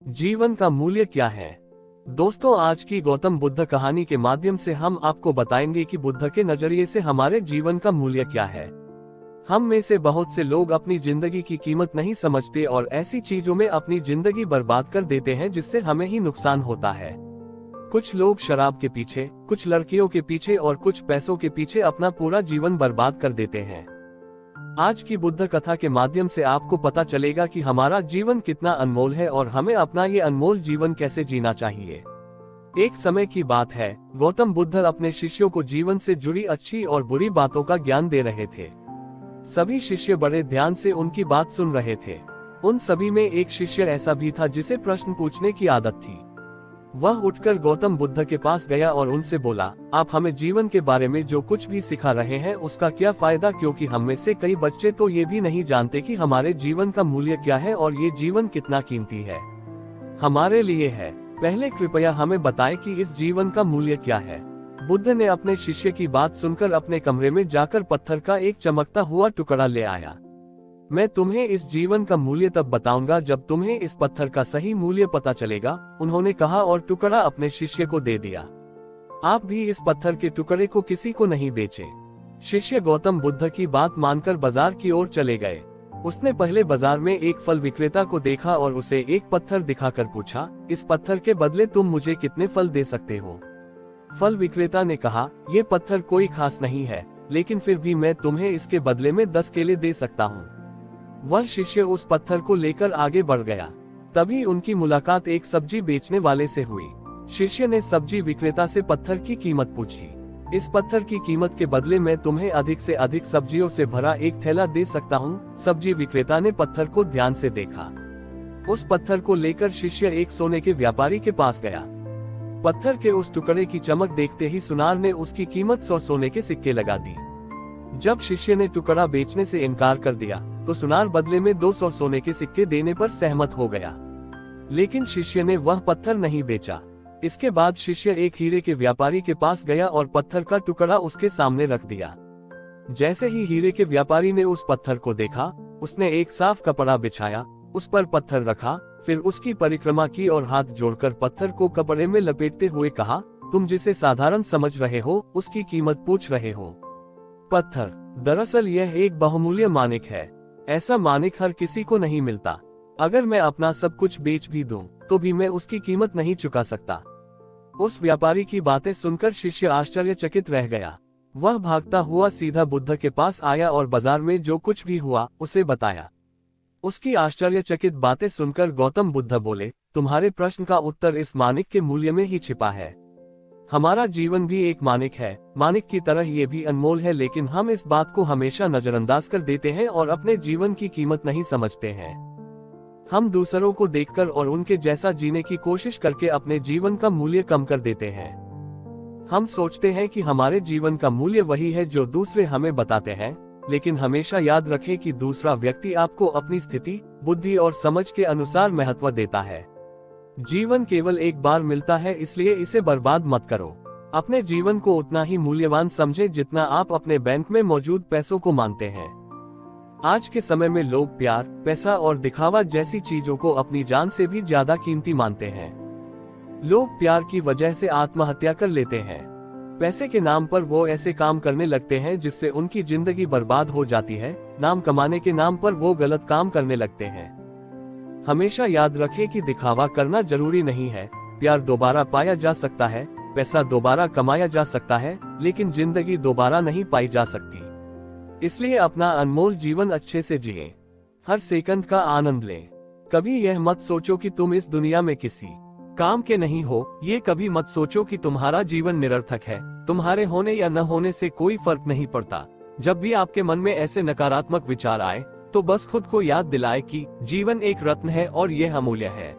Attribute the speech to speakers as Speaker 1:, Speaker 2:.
Speaker 1: जीवन का मूल्य क्या है? दोस्तों, आज की गौतम बुद्ध कहानी के माध्यम से हम आपको बताएंगे कि बुद्ध के नजरिए से हमारे जीवन का मूल्य क्या है। हम में से बहुत से लोग अपनी जिंदगी की कीमत नहीं समझते और ऐसी चीजों में अपनी जिंदगी बर्बाद कर देते हैं जिससे हमें ही नुकसान होता है। कुछ लोग शराब के पीछे, कुछ लड़कियों के पीछे और कुछ पैसों के पीछे अपना पूरा जीवन बर्बाद कर देते हैं। आज की बुद्ध कथा के माध्यम से आपको पता चलेगा कि हमारा जीवन कितना अनमोल है और हमें अपना ये अनमोल जीवन कैसे जीना चाहिए। एक समय की बात है, गौतम बुद्ध अपने शिष्यों को जीवन से जुड़ी अच्छी और बुरी बातों का ज्ञान दे रहे थे। सभी शिष्य बड़े ध्यान से उनकी बात सुन रहे थे। उन सभी में एक शिष्य ऐसा भी था जिसे प्रश्न पूछने की आदत थी। वह उठकर गौतम बुद्ध के पास गया और उनसे बोला, आप हमें जीवन के बारे में जो कुछ भी सिखा रहे हैं उसका क्या फायदा, क्योंकि हम में से कई बच्चे तो ये भी नहीं जानते कि हमारे जीवन का मूल्य क्या है और ये जीवन कितना कीमती है हमारे लिए है। पहले कृपया हमें बताएं कि इस जीवन का मूल्य क्या है। बुद्ध ने अपने शिष्य की बात सुनकर अपने कमरे में जाकर पत्थर का एक चमकता हुआ टुकड़ा ले आया। मैं तुम्हें इस जीवन का मूल्य तब बताऊंगा जब तुम्हें इस पत्थर का सही मूल्य पता चलेगा, उन्होंने कहा और टुकड़ा अपने शिष्य को दे दिया। आप भी इस पत्थर के टुकड़े को किसी को नहीं बेचे। शिष्य गौतम बुद्ध की बात मानकर बाजार की ओर चले गए। उसने पहले बाजार में एक फल विक्रेता को देखा और उसे एक पत्थर दिखाकर पूछा, इस पत्थर के बदले तुम मुझे कितने फल दे सकते हो? फल विक्रेता ने कहा, ये पत्थर कोई खास नहीं है, लेकिन फिर भी मैं तुम्हें इसके बदले में 10 केले दे सकता हूँ। वह शिष्य उस पत्थर को लेकर आगे बढ़ गया। तभी उनकी मुलाकात एक सब्जी बेचने वाले से हुई। शिष्य ने सब्जी विक्रेता से पत्थर की कीमत पूछी। इस पत्थर की कीमत के बदले मैं तुम्हें अधिक से अधिक सब्जियों से भरा एक थैला दे सकता हूँ। सब्जी विक्रेता ने पत्थर को ध्यान से देखा। उस पत्थर को लेकर शिष्य एक सोने के व्यापारी के पास गया। पत्थर के उस टुकड़े की चमक देखते ही सुनार ने उसकी कीमत 100 सोने के सिक्के लगा दी। जब शिष्य ने टुकड़ा बेचने से इनकार कर दिया तो सुनार बदले में 200 सोने के सिक्के देने पर सहमत हो गया, लेकिन शिष्य ने वह पत्थर नहीं बेचा। इसके बाद शिष्य एक हीरे के व्यापारी के पास गया और पत्थर का टुकड़ा उसके सामने रख दिया। जैसे ही हीरे के व्यापारी ने उस पत्थर को देखा, उसने एक साफ कपड़ा बिछाया, उस पर पत्थर रखा, फिर उसकी परिक्रमा की और हाथ जोड़कर पत्थर को कपड़े में लपेटते हुए कहा, तुम जिसे साधारण समझ रहे हो उसकी कीमत पूछ रहे हो। पत्थर, दरअसल यह एक बहुमूल्य मानिक है। ऐसा मानिक हर किसी को नहीं मिलता। अगर मैं अपना सब कुछ बेच भी दूं, तो भी मैं उसकी कीमत नहीं चुका सकता। उस व्यापारी की बातें सुनकर शिष्य आश्चर्यचकित रह गया। वह भागता हुआ सीधा बुद्ध के पास आया और बाजार में जो कुछ भी हुआ उसे बताया। उसकी आश्चर्यचकित बातें सुनकर गौतम बुद्ध बोले, तुम्हारे प्रश्न का उत्तर इस मानिक के मूल्य में ही छिपा है। हमारा जीवन भी एक मानिक है। मानिक की तरह ये भी अनमोल है, लेकिन हम इस बात को हमेशा नजरअंदाज कर देते हैं और अपने जीवन की कीमत नहीं समझते हैं। हम दूसरों को देखकर और उनके जैसा जीने की कोशिश करके अपने जीवन का मूल्य कम कर देते हैं। हम सोचते हैं कि हमारे जीवन का मूल्य वही है जो दूसरे हमें बताते हैं, लेकिन हमेशा याद रखें कि दूसरा व्यक्ति आपको अपनी स्थिति, बुद्धि और समझ के अनुसार महत्व देता है। जीवन केवल एक बार मिलता है, इसलिए इसे बर्बाद मत करो। अपने जीवन को उतना ही मूल्यवान समझें जितना आप अपने बैंक में मौजूद पैसों को मानते हैं। आज के समय में लोग प्यार, पैसा और दिखावा जैसी चीजों को अपनी जान से भी ज्यादा कीमती मानते हैं। लोग प्यार की वजह से आत्महत्या कर लेते हैं। पैसे के नाम पर वो ऐसे काम करने लगते हैं जिससे उनकी जिंदगी बर्बाद हो जाती है। नाम कमाने के नाम पर वो गलत काम करने लगते हैं। हमेशा याद रखें कि दिखावा करना जरूरी नहीं है। प्यार दोबारा पाया जा सकता है, पैसा दोबारा कमाया जा सकता है, लेकिन जिंदगी दोबारा नहीं पाई जा सकती। इसलिए अपना अनमोल जीवन अच्छे से जिएं। हर सेकंड का आनंद लें। कभी यह मत सोचो कि तुम इस दुनिया में किसी काम के नहीं हो। ये कभी मत सोचो कि तुम्हारा जीवन निरर्थक है। तुम्हारे होने या न होने से कोई फर्क नहीं पड़ता। जब भी आपके मन में ऐसे नकारात्मक विचार आए, तो बस खुद को याद दिलाए कि जीवन एक रत्न है और यह अमूल्य है।